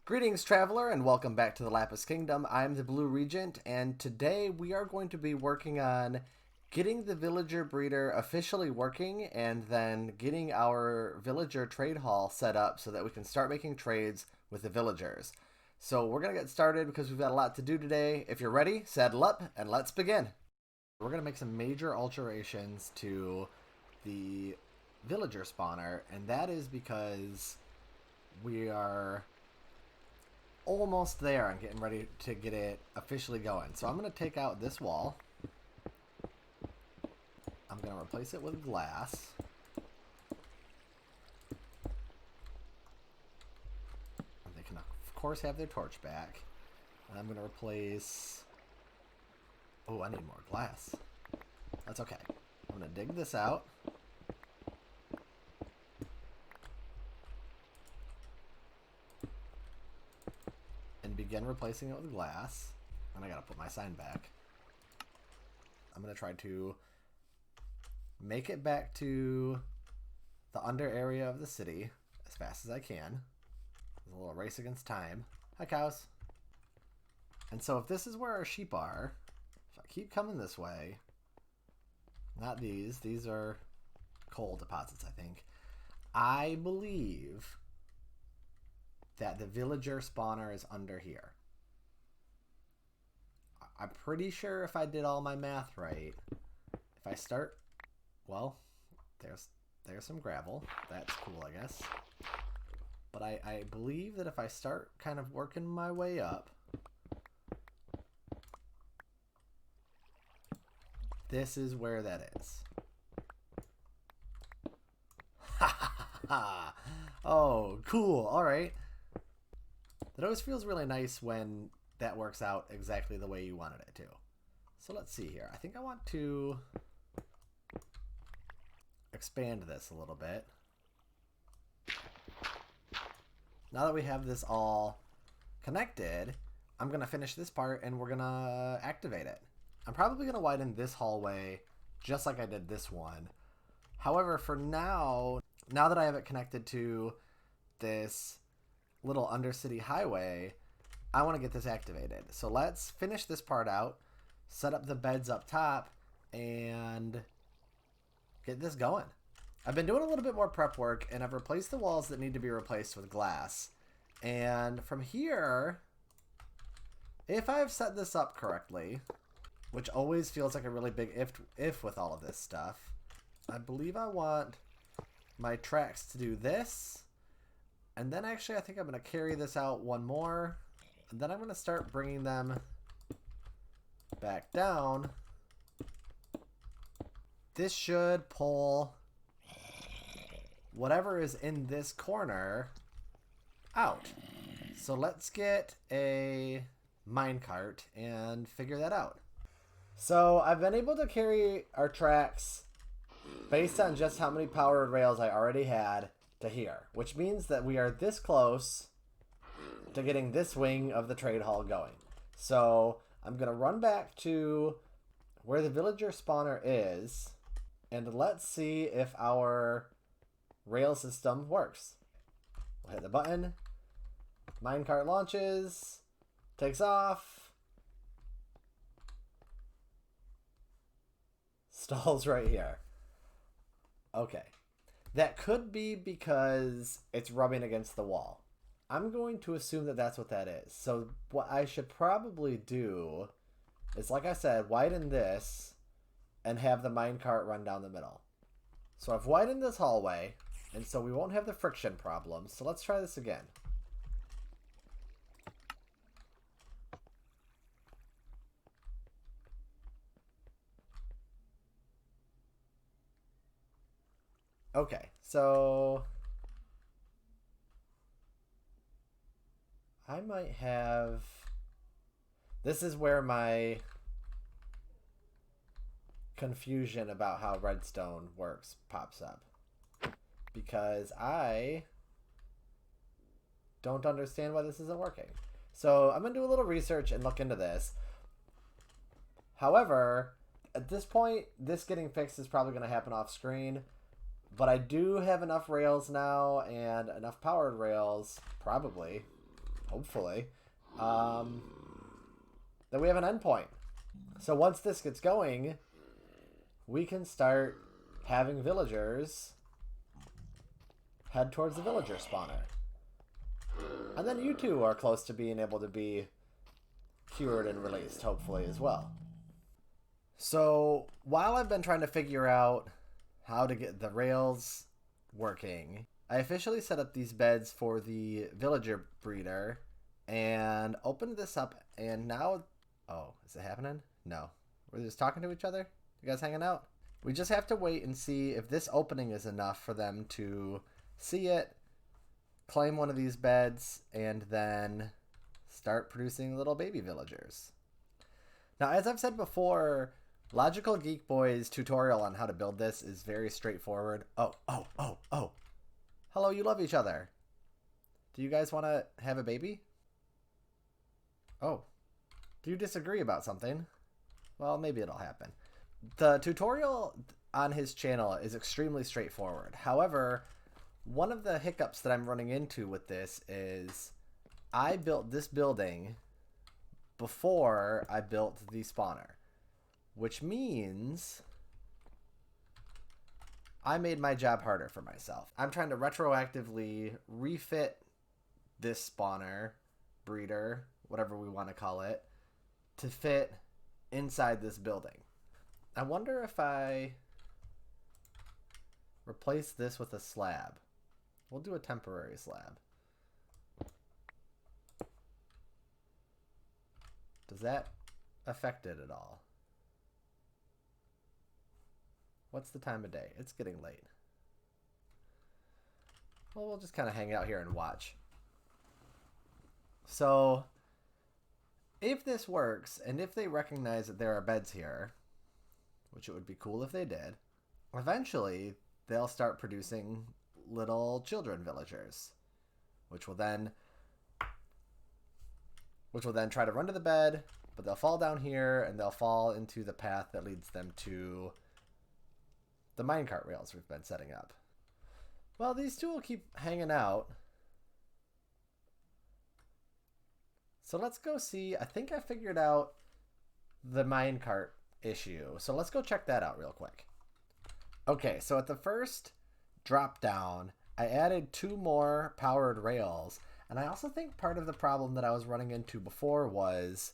Greetings, traveler, and welcome back to the Lapis Kingdom. I'm the Blue Regent, and today we are going to be working on getting the villager breeder officially working and then getting our villager trade hall set up so that we can start making trades with the villagers. So we're going to get started because we've got a lot to do today. If you're ready, saddle up and let's begin. We're going to make some major alterations to the villager spawner, and that is because we are almost there and getting ready to get it officially going. So I'm going to take out this wall. I'm going to replace it with glass. And they can, of course, have their torch back. And I'm going to replace... Oh, I need more glass. That's okay. I'm going to dig this out. Begin replacing it with glass. And I gotta put my sign back. I'm gonna try to make it back to the under area of the city as fast as I can. There's a little race against time. Hi, cows. And so if this is where our sheep are, if I keep coming this way, not these are coal deposits, I think. I believe that the villager spawner is under here. I'm pretty sure if I did all my math right, if I start, well, there's some gravel. That's cool, I guess. But I believe that if I start kind of working my way up, this is where that is. Ha ha ha! Oh, cool. All right. It always feels really nice when that works out exactly the way you wanted it to. So let's see here. I think I want to expand this a little bit. Now that we have this all connected, I'm going to finish this part and we're going to activate it. I'm probably going to widen this hallway just like I did this one. However, for now that I have it connected to this little undercity highway, I want to get this activated. So let's finish this part out, set up the beds up top, and get this going. I've been doing a little bit more prep work, and I've replaced the walls that need to be replaced with glass. And from here, if I've set this up correctly, which always feels like a really big if with all of this stuff, I believe I want my tracks to do this. And then actually I think I'm going to carry this out one more. And then I'm going to start bringing them back down. This should pull whatever is in this corner out. So let's get a minecart and figure that out. So I've been able to carry our tracks based on just how many powered rails I already had to here, which means that we are this close to getting this wing of the trade hall going. So I'm going to run back to where the villager spawner is, and let's see if our rail system works. We'll hit the button. Minecart launches, takes off, stalls right here. Okay. That could be because it's rubbing against the wall. I'm going to assume that that's what that is. So what I should probably do is, like I said, widen this and have the minecart run down the middle. So I've widened this hallway, and so we won't have the friction problem. So let's try this again. Okay, so I might have... This is where my confusion about how redstone works pops up. Because I don't understand why this isn't working. So I'm going to do a little research and look into this. However, at this point, this getting fixed is probably going to happen off screen. But I do have enough rails now and enough powered rails, probably, hopefully, then we have an endpoint. So once this gets going, we can start having villagers head towards the villager spawner. And then you two are close to being able to be cured and released, hopefully, as well. So while I've been trying to figure out how to get the rails working, I officially set up these beds for the villager breeder and opened this up, and now... Oh, is it happening? No. We're just talking to each other? You guys hanging out? We just have to wait and see if this opening is enough for them to see it, claim one of these beds, and then start producing little baby villagers. Now, as I've said before, Logical Geek Boy's tutorial on how to build this is very straightforward. Oh. Hello, you love each other. Do you guys want to have a baby? Oh. Do you disagree about something? Well, maybe it'll happen. The tutorial on his channel is extremely straightforward. However, one of the hiccups that I'm running into with this is I built this building before I built the spawner, which means I made my job harder for myself. I'm trying to retroactively refit this spawner, breeder, whatever we want to call it, to fit inside this building. I wonder if I replace this with a slab. We'll do a temporary slab. Does that affect it at all? What's the time of day? It's getting late. Well, we'll just kind of hang out here and watch. So, if this works, and if they recognize that there are beds here, which it would be cool if they did, eventually they'll start producing little children villagers, which will then try to run to the bed, but they'll fall down here and they'll fall into the path that leads them to the minecart rails we've been setting up. Well, these two will keep hanging out. So let's go see. I think I figured out the minecart issue. So let's go check that out real quick. Okay, so at the first drop down, I added 2 more powered rails. And I also think part of the problem that I was running into before was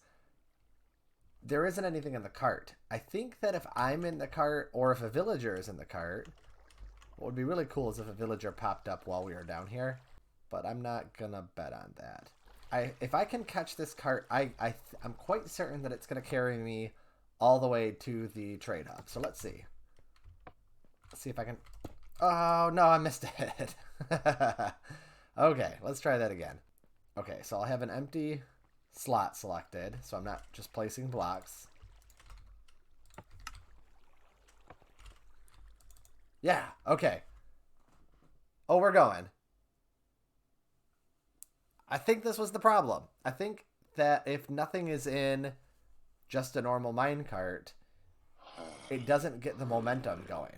there isn't anything in the cart. I think that if I'm in the cart or if a villager is in the cart, what would be really cool is if a villager popped up while we were down here. But I'm not going to bet on that. If I can catch this cart, I'm quite certain that it's going to carry me all the way to the trade hub. So let's see. Let's see if I can... Oh, no, I missed it. Okay, let's try that again. Okay, so I'll have an empty slot selected, so I'm not just placing blocks. Yeah, okay. Oh, we're going. I think this was the problem. I think that if nothing is in just a normal minecart, it doesn't get the momentum going.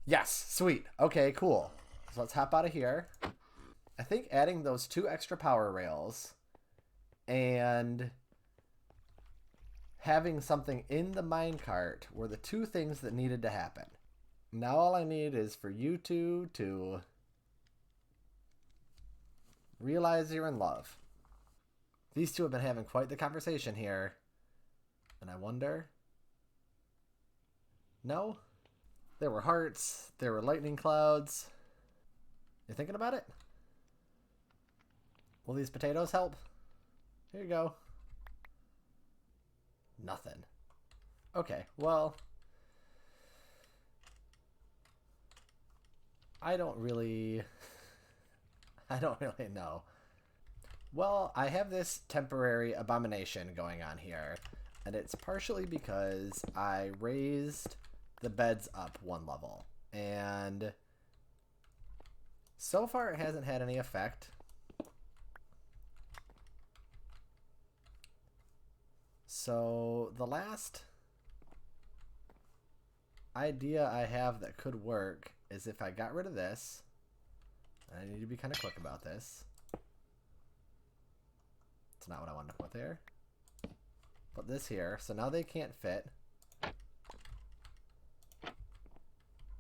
Yes, sweet. Okay, cool. So let's hop out of here. I think adding those 2 extra power rails and having something in the minecart were the 2 things that needed to happen. Now all I need is for you two to realize you're in love. These two have been having quite the conversation here. And I wonder... No? There were hearts. There were lightning clouds. You thinking about it? Will these potatoes help? Here you go. Nothing. Okay, well... I don't really know. Well, I have this temporary abomination going on here, and it's partially because I raised the beds up 1 level, and so far it hasn't had any effect. So the last idea I have that could work is if I got rid of this, and I need to be kind of quick about this. That's not what I wanted to put there. Put this here. So now they can't fit.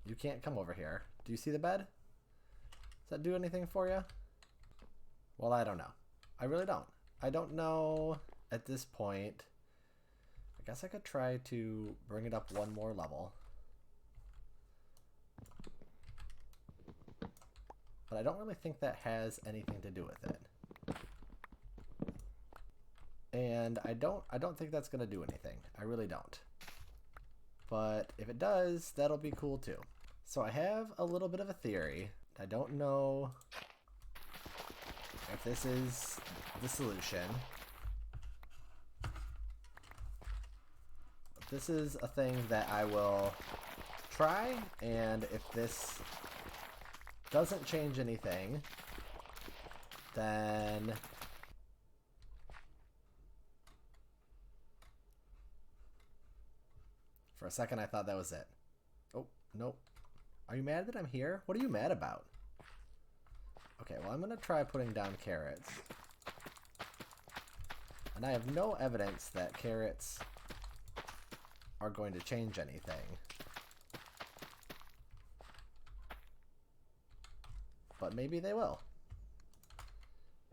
You can't come over here. Do you see the bed? Does that do anything for you? Well, I don't know. I really don't. I don't know at this point. I guess I could try to bring it up one more level. But I don't really think that has anything to do with it. And I don't think that's going to do anything. I really don't. But if it does, that'll be cool too. So I have a little bit of a theory. I don't know if this is the solution. But this is a thing that I will try, and if this doesn't change anything, then for a second I thought that was it. Oh, nope. Are you mad that I'm here? What are you mad about? Okay, well, I'm going to try putting down carrots. And I have no evidence that carrots are going to change anything. But maybe they will.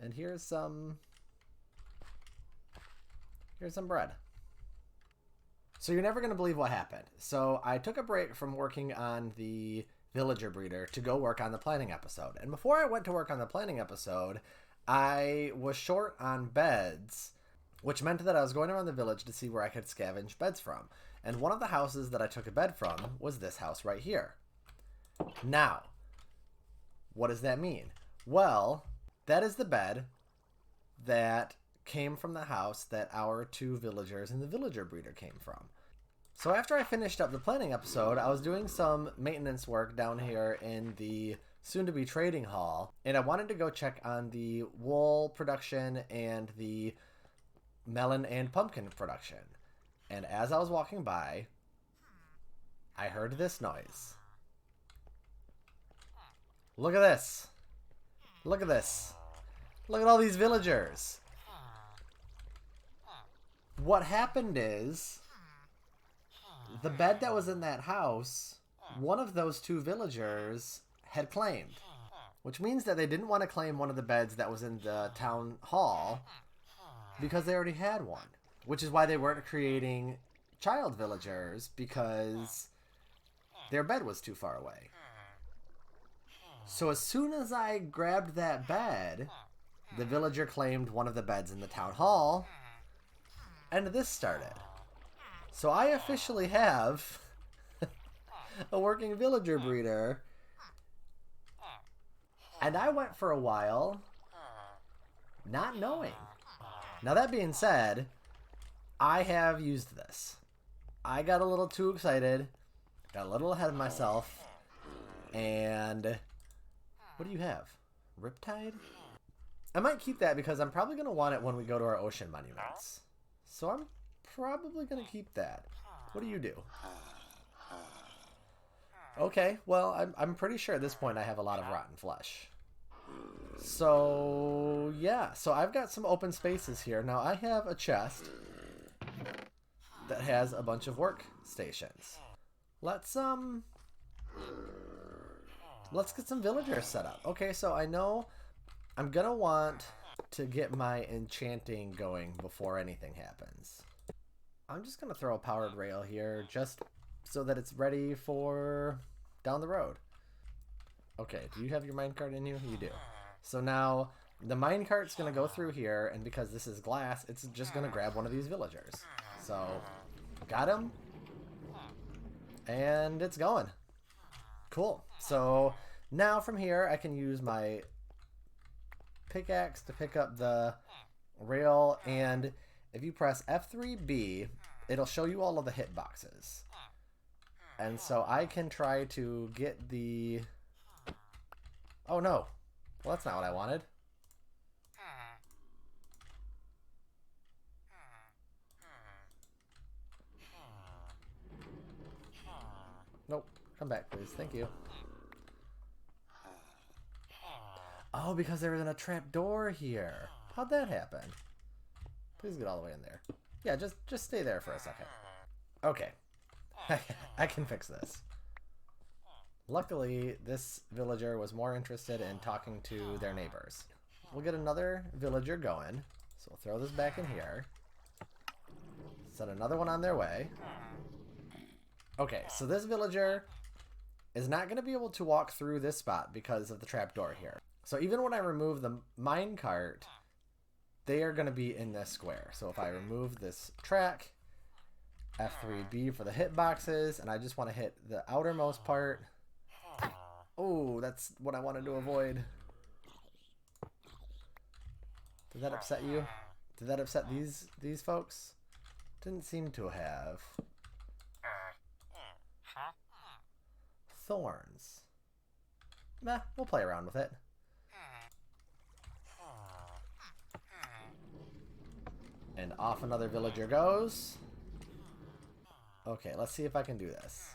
And here's some bread. So you're never going to believe what happened. So I took a break from working on the villager breeder to go work on the planning episode. And before I went to work on the planning episode, I was short on beds, which meant that I was going around the village to see where I could scavenge beds from. And one of the houses that I took a bed from was this house right here. Now, what does that mean? Well, that is the bed that came from the house that our two villagers and the villager breeder came from. So after I finished up the planning episode, I was doing some maintenance work down here in the soon-to-be trading hall, and I wanted to go check on the wool production and the melon and pumpkin production. And as I was walking by, I heard this noise. Look at this. Look at this. Look at all these villagers. What happened is, the bed that was in that house, one of those two villagers had claimed. Which means that they didn't want to claim one of the beds that was in the town hall because they already had one. Which is why they weren't creating child villagers, because their bed was too far away. So as soon as I grabbed that bed, the villager claimed one of the beds in the town hall, and this started. So I officially have a working villager breeder, and I went for a while not knowing. Now that being said, I have used this. I got a little too excited, got a little ahead of myself, and what do you have? Riptide? I might keep that because I'm probably going to want it when we go to our ocean monuments. So I'm probably going to keep that. What do you do? Okay, well, I'm pretty sure at this point I have a lot of rotten flesh. So, yeah. So I've got some open spaces here. Now, I have a chest that has a bunch of workstations. Let's get some villagers set up. Okay, so I know I'm going to want to get my enchanting going before anything happens. I'm just going to throw a powered rail here just so that it's ready for down the road. Okay, do you have your minecart in you? You do. So now the minecart's going to go through here, and because this is glass, it's just going to grab one of these villagers. So, got him. And it's going. Cool. So now from here I can use my pickaxe to pick up the rail, and if you press F3B, it'll show you all of the hitboxes. And so I can try to get the... Oh no. Well, that's not what I wanted. Nope. Come back, please. Thank you. Oh, because there isn't a trap door here. How'd that happen? Please get all the way in there. Yeah, just stay there for a second. Okay. I can fix this. Luckily, this villager was more interested in talking to their neighbors. We'll get another villager going. So we'll throw this back in here. Send another one on their way. Okay, so this villager is not going to be able to walk through this spot because of the trapdoor here. So even when I remove the minecart, they are going to be in this square. So if I remove this track, F3B for the hitboxes, and I just want to hit the outermost part. Oh, that's what I wanted to avoid. Did that upset you? Did that upset these folks? Didn't seem to have. Thorns. Nah, we'll play around with it. And off another villager goes. Okay, let's see if I can do this.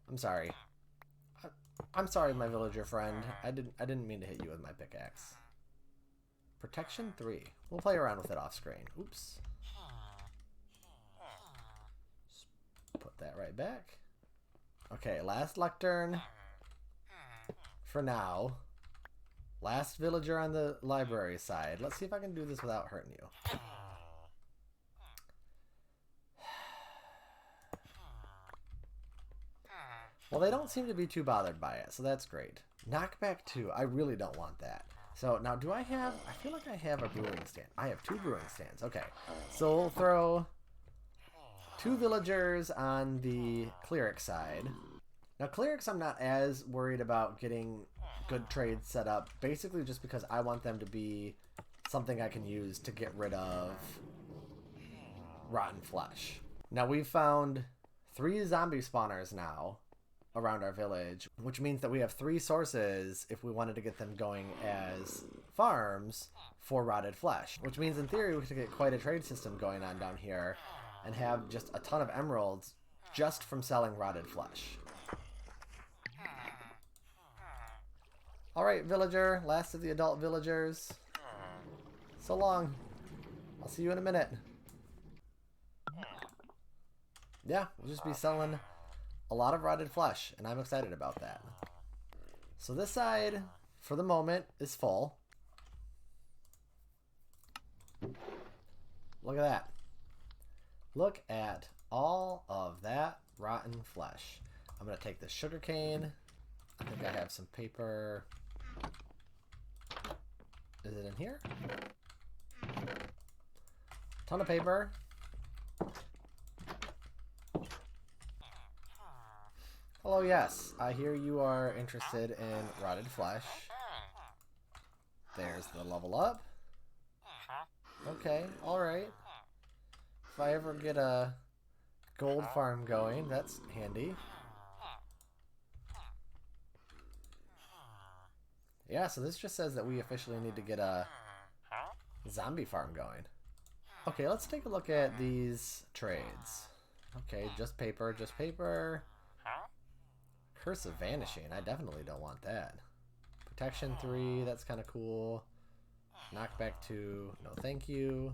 I'm sorry. I'm sorry, my villager friend. I didn't mean to hit you with my pickaxe. Protection 3. We'll play around with it off screen. Oops. Put that right back. Okay, last lectern. For now. Last villager on the library side. Let's see if I can do this without hurting you. Well, they don't seem to be too bothered by it, so that's great. Knockback 2. I really don't want that. So now do I have... I feel like I have a brewing stand. I have 2 brewing stands. Okay. So we'll throw 2 villagers on the cleric side. Now clerics I'm not as worried about getting good trades set up. Basically just because I want them to be something I can use to get rid of rotten flesh. Now we've found 3 zombie spawners now around our village, which means that we have 3 sources if we wanted to get them going as farms for rotted flesh, which means in theory we could get quite a trade system going on down here and have just a ton of emeralds just from selling rotted flesh. Alright, villager, last of the adult villagers. So long. I'll see you in a minute. Yeah, we'll just be selling a lot of rotted flesh, and I'm excited about that. So this side, for the moment, is full. Look at that. Look at all of that rotten flesh. I'm going to take this sugar cane. I think I have some paper. Is it in here? Ton of paper. Hello, yes. I hear you are interested in rotted flesh. There's the level up. Okay, alright. If I ever get a gold farm going, that's handy. Yeah, so this just says that we officially need to get a zombie farm going. Okay, let's take a look at these trades. Okay, just paper, just paper. Curse of Vanishing, I definitely don't want that. Protection 3, that's kind of cool. Knockback 2, no thank you.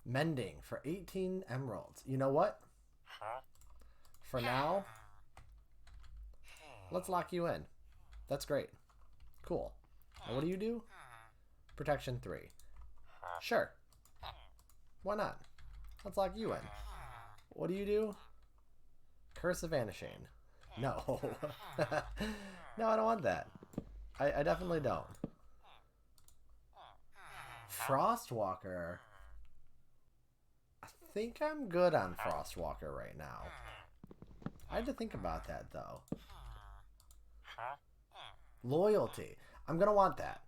Mending for 18 emeralds. You know what? For now, let's lock you in. That's great. Cool. Now what do you do? Protection 3. Sure. Why not? Let's lock you in. What do you do? Curse of Vanishing. No. No, I don't want that. I definitely don't. Frostwalker. I think I'm good on Frostwalker right now. I had to think about that, though. Loyalty. I'm going to want that.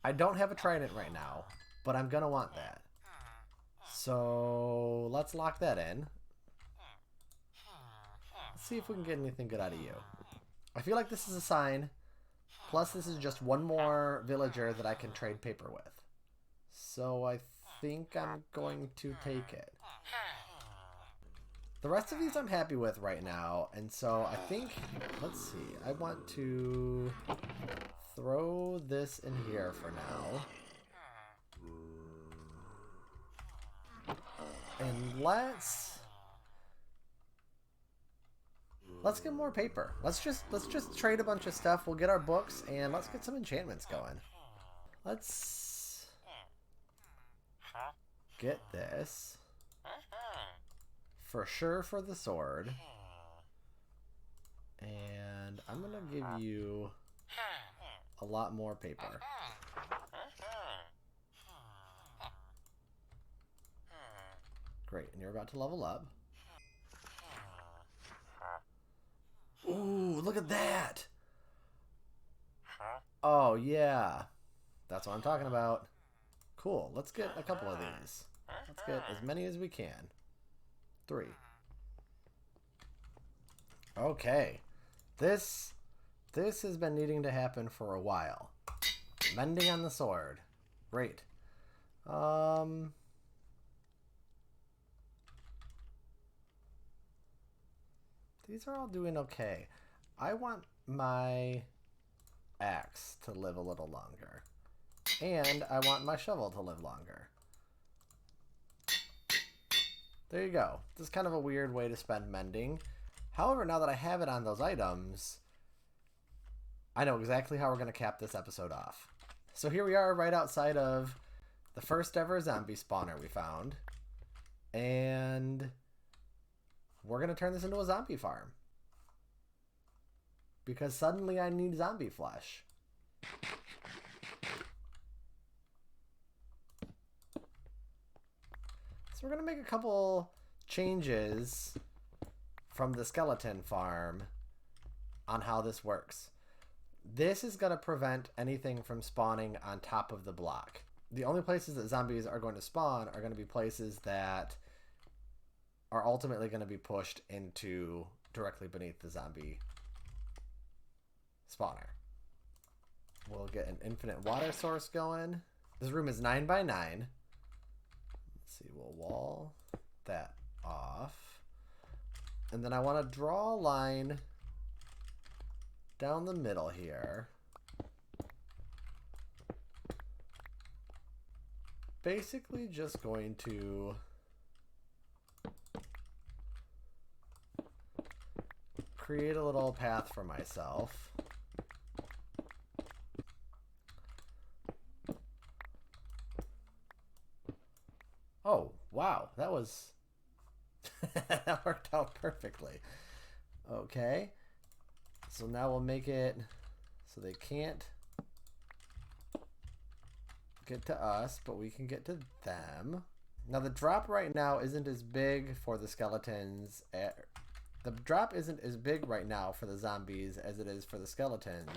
I don't have a trident right now, but I'm going to want that. So let's lock that in. Let's see if we can get anything good out of you. I feel like this is a sign. Plus, this is just one more villager that I can trade paper with. So I think I'm going to take it. The rest of these I'm happy with right now, and so I think, let's see, I want to throw this in here for now. And let's get more paper. Let's just trade a bunch of stuff. We'll get our books and let's get some enchantments going. Let's get this for sure for the sword. And I'm gonna give you a lot more paper. Great, and you're about to level up. Ooh, look at that! Oh, yeah. That's what I'm talking about. Cool, let's get a couple of these. Let's get as many as we can. 3. Okay. This has been needing to happen for a while. Mending on the sword. Great. These are all doing okay. I want my axe to live a little longer. And I want my shovel to live longer. There you go. This is kind of a weird way to spend mending. However, now that I have it on those items, I know exactly how we're going to cap this episode off. So here we are right outside of the first ever zombie spawner we found. And we're going to turn this into a zombie farm. Because suddenly I need zombie flesh. So we're going to make a couple changes from the skeleton farm on how this works. This is going to prevent anything from spawning on top of the block. The only places that zombies are going to spawn are going to be places that are ultimately going to be pushed into directly beneath the zombie spawner. We'll get an infinite water source going. This room is 9 by 9. Let's see, we'll wall that off. And then I want to draw a line down the middle here. Basically just going to create a little path for myself. Oh, wow, that was that worked out perfectly. Okay, so now we'll make it so they can't get to us, but we can get to them. Now the drop right now isn't as big for the skeletons. The drop isn't as big right now for the zombies as it is for the skeletons.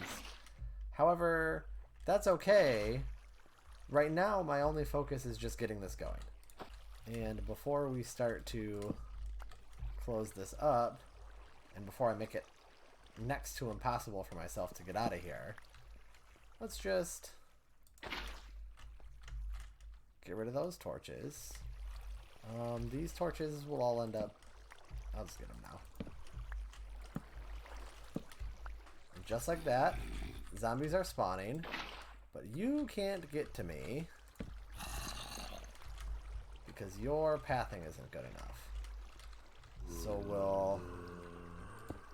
However, that's okay. Right now, my only focus is just getting this going. And before we start to close this up, and before I make it next to impossible for myself to get out of here, let's just get rid of those torches. These torches will all end up... I'll just get them now. And just like that, zombies are spawning, but you can't get to me because your pathing isn't good enough. So we'll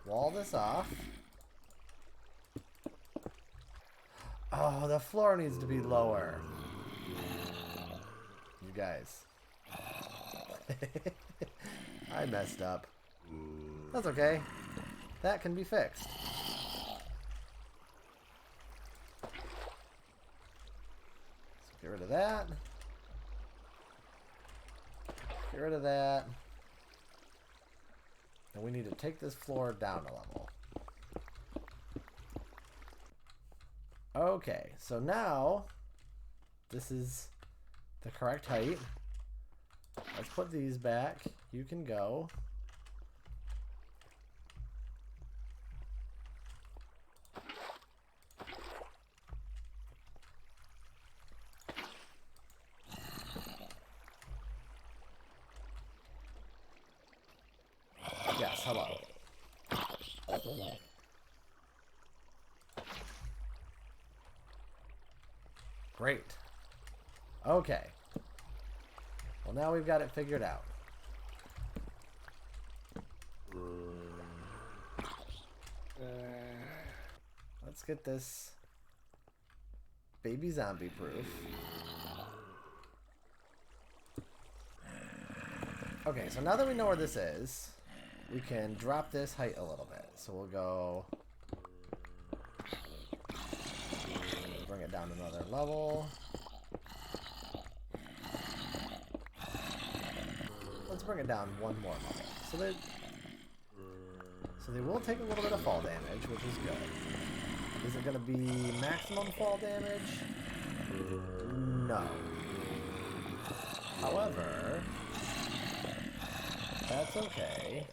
wall this off. Oh, the floor needs to be lower. You guys. I messed up. That's okay. That can be fixed. So get rid of that. Get rid of that. And we need to take this floor down a level. Okay, so now this is the correct height. Let's put these back. You can go. Great. Okay. Well, now we've got it figured out. Let's get this baby zombie proof. Okay, so now that we know where this is, we can drop this height a little bit. So we'll go... bring it down another level. Let's bring it down one more level. So they will take a little bit of fall damage, which is good. Is it going to be maximum fall damage? No. However, that's okay.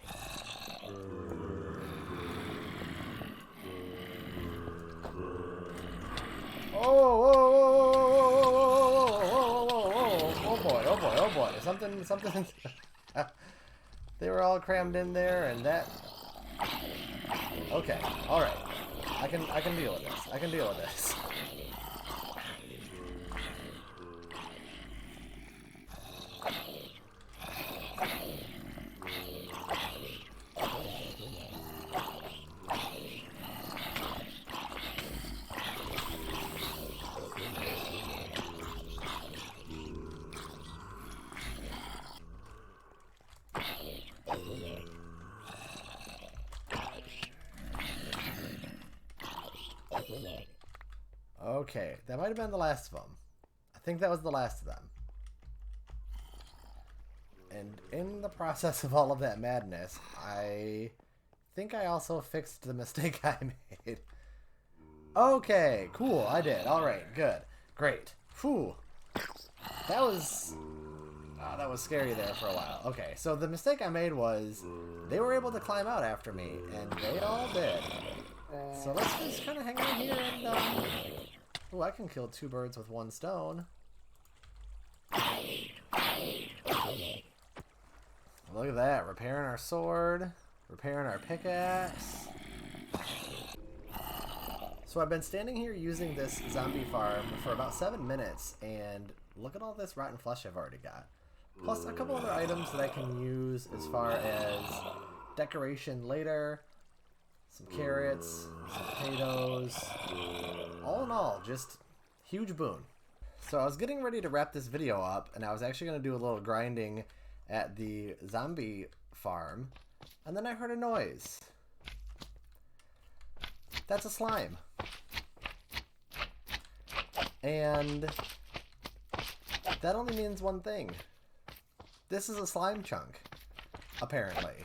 Oh boy. Something. They were all crammed in there, and that... Okay, alright. I can deal with this. Okay, that might have been the last of them. I think that was the last of them. And in the process of all of that madness, I think I also fixed the mistake I made. Okay, cool, I did. Alright, good. Great. Whew. That was scary there for a while. Okay, so the mistake I made was they were able to climb out after me, and they all did. So let's just kind of hang out here and... Ooh, I can kill two birds with one stone. Look at that. Repairing our sword. Repairing our pickaxe. So I've been standing here using this zombie farm for about 7 minutes, and look at all this rotten flesh I've already got. Plus a couple other items that I can use as far as decoration later. Some carrots, some potatoes. All in all, just huge boon. So I was getting ready to wrap this video up, and I was actually going to do a little grinding at the zombie farm, and then I heard a noise. That's a slime. And that only means one thing. This is a slime chunk, apparently.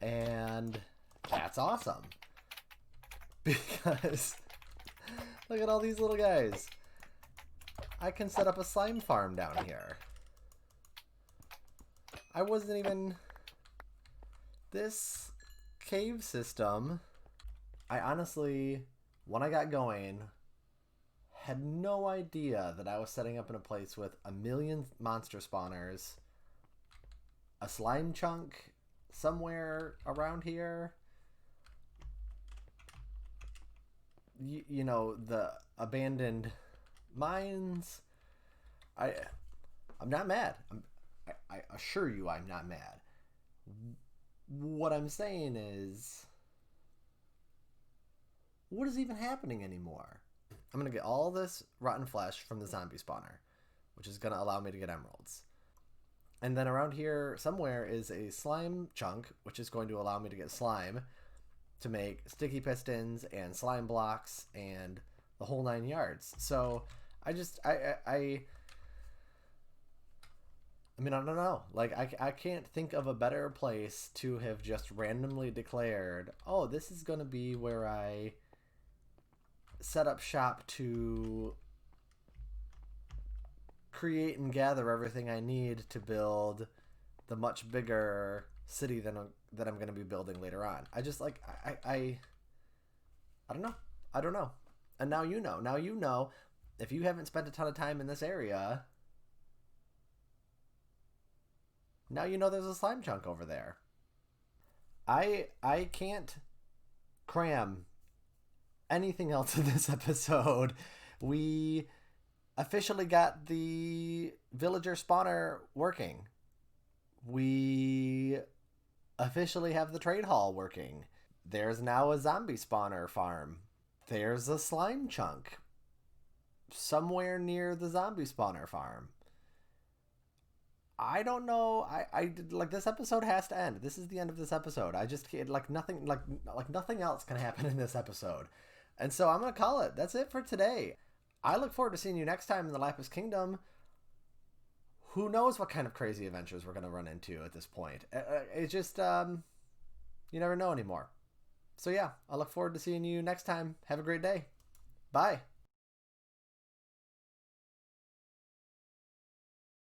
And that's awesome. Because look at all these little guys. I can set up a slime farm down here. I wasn't even... This cave system, I honestly, when I got going, had no idea that I was setting up in a place with a million monster spawners, a slime chunk somewhere around here, you know, the abandoned mines. I'm not mad. I assure you I'm not mad. What I'm saying is, what is even happening anymore? I'm going to get all this rotten flesh from the zombie spawner, which is going to allow me to get emeralds. And then around here somewhere is a slime chunk, which is going to allow me to get slime to make sticky pistons and slime blocks and the whole 9 yards. So I mean, I don't know. Like, I can't think of a better place to have just randomly declared, oh, this is going to be where I set up shop to create and gather everything I need to build the much bigger city that I'm going to be building later on. I just, like, I don't know. I don't know. And now you know. Now you know. If you haven't spent a ton of time in this area, now you know there's a slime chunk over there. I can't cram anything else in this episode. We officially got the villager spawner working. We officially have the trade hall working. There's now a zombie spawner farm. There's a slime chunk somewhere near the zombie spawner farm. I don't know. I like this episode has to end. This is the end of this episode. I just can't, like nothing else can happen in this episode. And so I'm gonna call it. That's it for today. I look forward to seeing you next time in the Lapis Kingdom. Who knows what kind of crazy adventures we're gonna run into at this point? It's just you never know anymore. So yeah, I look forward to seeing you next time. Have a great day. Bye.